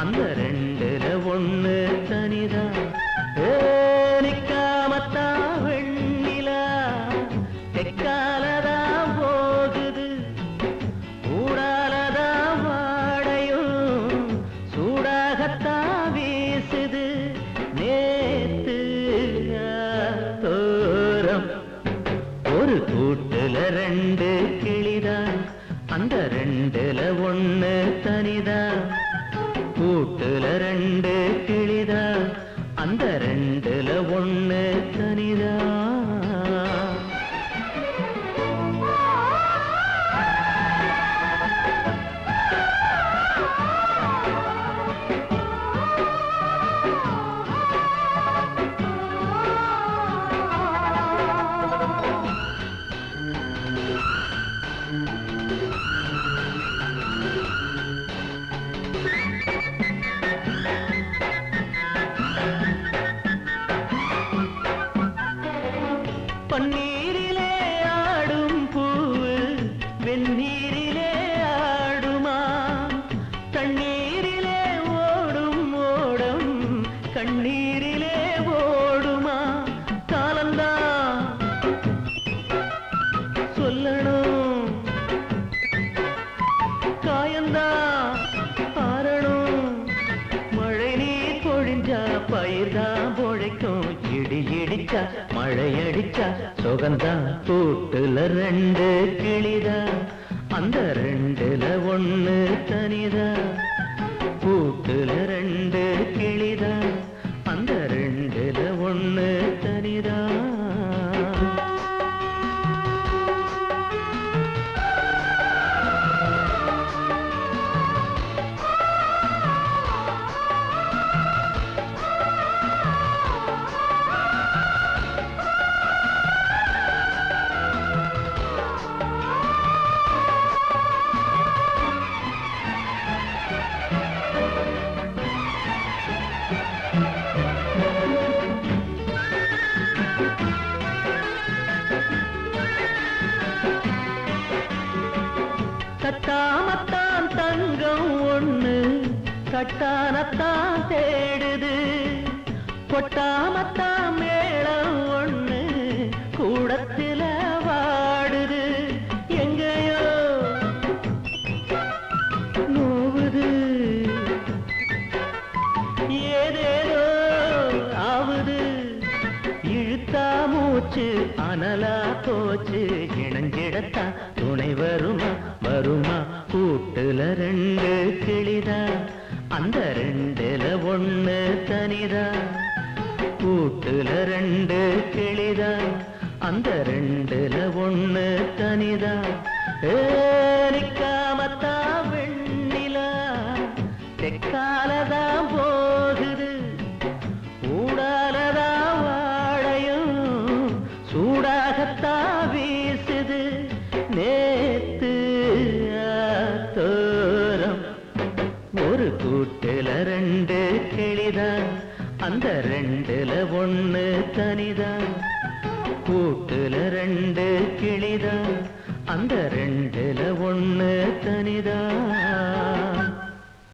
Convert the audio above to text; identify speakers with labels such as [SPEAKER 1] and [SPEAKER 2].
[SPEAKER 1] அந்த ரெண்டுல ஒண்ணு தனிதான். நிக்காமத்தா வெண்ணிலா தெக்காலதான் போகுது, ஊடாலதான் வாடையும் சூடாகத்தான் வீசுது. நேத்து தோரம் ஒரு கூட்டுல ரெண்டு கிளிதான், அந்த ரெண்டுல ஒண்ணு தனிதான். கூட்டுல ரெண்டு கிளிதான், அந்த ரெண்டுல ஒண்ணு தனிதான். பன்னீரிலே ஆடும் பூவு வெந்நீரிலே ஆடுமா, தண்ணீரிலே ஓடும் ஓடம் கண்ணீரிலே ஓடுமா. காலந்தான் சொல்லணும், காயந்தான் ஆறணும். மழை நீர் பொழிஞ்சா பயிர்தான் பொழைக்கும், இடி இடிச்சா மழை அடிச்சா சுகந்தான். கூட்டுல ரெண்டு கிளிதான், அந்த ரெண்டுல ஒண்ணு தனிதான். கூட்டுல ரெண்டு கிளிதான், அந்த ரெண்டுல ஒண்ணு தனிதான். கட்டாமத்தான் தங்கம் ஒண்ணு கட்டானத்தான் தேடுது, கொட்டாமத்தான் மேளம் ஒண்ணு கூடத்தில வாடுது. எங்கேயோ நோவுது, ஏதேதோ ஆவுது. இழுத்தா மூச்சு அனலா போச்சு, இணைஞ்சிடத்தான் துணை வருமா வருமா. கூட்டுல ரெண்டு கிளிதான், அந்த ரெண்டுல ஒண்ணு தனிதான். கூட்டுல ரெண்டு கிளிதான், அந்த ரெண்டுல ஒண்ணு தனிதான். நிக்காமத்தா வெண்ணிலா தெக்காலதான் போகுது, ஊடாலதான் வாழையும் சூடாகத்தான் வீசுது. நேத்து தோரம் ஒரு கூட்டுல ரெண்டு கிளிதான், அந்த ரெண்டுல ஒண்ணு தனிதான். கூட்டுல ரெண்டு கிளிதான், அந்த ரெண்டுல ஒண்ணு தனிதான்.